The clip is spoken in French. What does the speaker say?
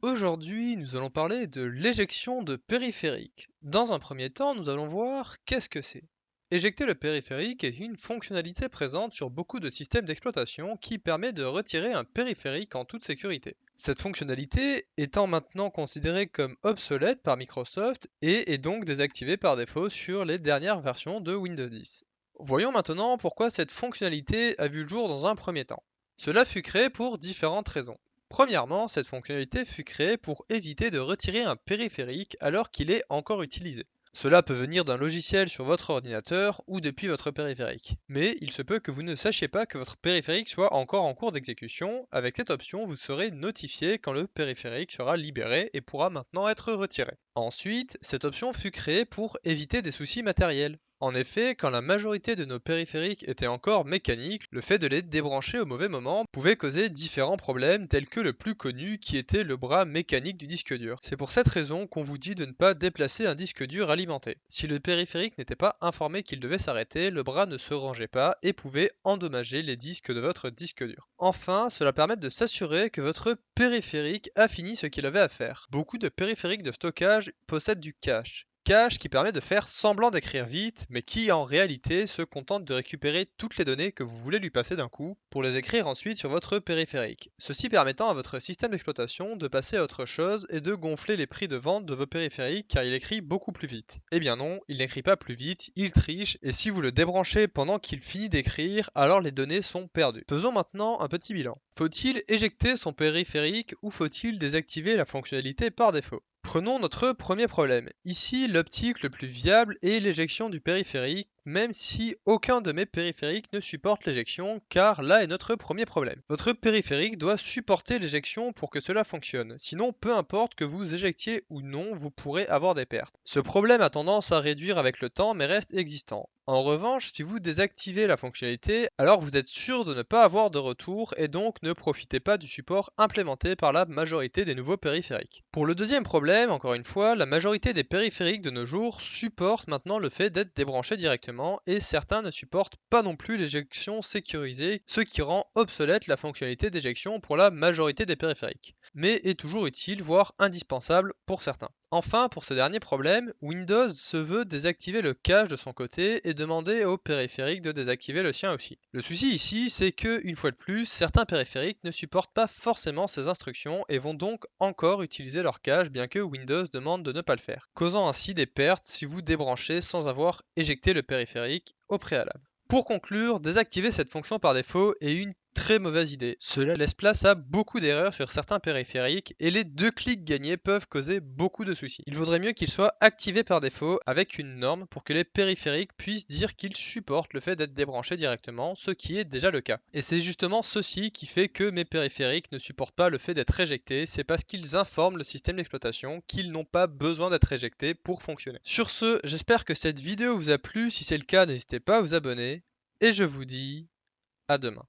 Aujourd'hui, nous allons parler de l'éjection de périphériques. Dans un premier temps, nous allons voir qu'est-ce que c'est. Éjecter le périphérique est une fonctionnalité présente sur beaucoup de systèmes d'exploitation qui permet de retirer un périphérique en toute sécurité. Cette fonctionnalité étant maintenant considérée comme obsolète par Microsoft et est donc désactivée par défaut sur les dernières versions de Windows 10. Voyons maintenant pourquoi cette fonctionnalité a vu le jour dans un premier temps. Cela fut créé pour différentes raisons. Premièrement, cette fonctionnalité fut créée pour éviter de retirer un périphérique alors qu'il est encore utilisé. Cela peut venir d'un logiciel sur votre ordinateur ou depuis votre périphérique. Mais il se peut que vous ne sachiez pas que votre périphérique soit encore en cours d'exécution. Avec cette option, vous serez notifié quand le périphérique sera libéré et pourra maintenant être retiré. Ensuite, cette option fut créée pour éviter des soucis matériels. En effet, quand la majorité de nos périphériques étaient encore mécaniques, le fait de les débrancher au mauvais moment pouvait causer différents problèmes tels que le plus connu qui était le bras mécanique du disque dur. C'est pour cette raison qu'on vous dit de ne pas déplacer un disque dur alimenté. Si le périphérique n'était pas informé qu'il devait s'arrêter, le bras ne se rangeait pas et pouvait endommager les disques de votre disque dur. Enfin, cela permet de s'assurer que votre périphérique a fini ce qu'il avait à faire. Beaucoup de périphériques de stockage possèdent du cache qui permet de faire semblant d'écrire vite, mais qui en réalité se contente de récupérer toutes les données que vous voulez lui passer d'un coup, pour les écrire ensuite sur votre périphérique. Ceci permettant à votre système d'exploitation de passer à autre chose et de gonfler les prix de vente de vos périphériques car il écrit beaucoup plus vite. Eh bien non, il n'écrit pas plus vite, il triche, et si vous le débranchez pendant qu'il finit d'écrire, alors les données sont perdues. Faisons maintenant un petit bilan. Faut-il éjecter son périphérique ou faut-il désactiver la fonctionnalité par défaut? Prenons notre premier problème. Ici, l'optique le plus viable est l'éjection du périphérique, même si aucun de mes périphériques ne supporte l'éjection, car là est notre premier problème. Votre périphérique doit supporter l'éjection pour que cela fonctionne, sinon peu importe que vous éjectiez ou non, vous pourrez avoir des pertes. Ce problème a tendance à réduire avec le temps, mais reste existant. En revanche, si vous désactivez la fonctionnalité, alors vous êtes sûr de ne pas avoir de retour et donc ne profitez pas du support implémenté par la majorité des nouveaux périphériques. Pour le deuxième problème, encore une fois, la majorité des périphériques de nos jours supportent maintenant le fait d'être débranchés directement et certains ne supportent pas non plus l'éjection sécurisée, ce qui rend obsolète la fonctionnalité d'éjection pour la majorité des périphériques, mais est toujours utile, voire indispensable pour certains. Enfin, pour ce dernier problème, Windows se veut désactiver le cache de son côté et demander au périphérique de désactiver le sien aussi. Le souci ici, c'est que, une fois de plus, certains périphériques ne supportent pas forcément ces instructions et vont donc encore utiliser leur cache bien que Windows demande de ne pas le faire, causant ainsi des pertes si vous débranchez sans avoir éjecté le périphérique au préalable. Pour conclure, désactiver cette fonction par défaut est une très mauvaise idée. Cela laisse place à beaucoup d'erreurs sur certains périphériques et les 2 clics gagnés peuvent causer beaucoup de soucis. Il vaudrait mieux qu'il soit activé par défaut avec une norme pour que les périphériques puissent dire qu'ils supportent le fait d'être débranchés directement, ce qui est déjà le cas. Et c'est justement ceci qui fait que mes périphériques ne supportent pas le fait d'être éjectés, c'est parce qu'ils informent le système d'exploitation qu'ils n'ont pas besoin d'être éjectés pour fonctionner. Sur ce, j'espère que cette vidéo vous a plu, si c'est le cas n'hésitez pas à vous abonner, et je vous dis à demain.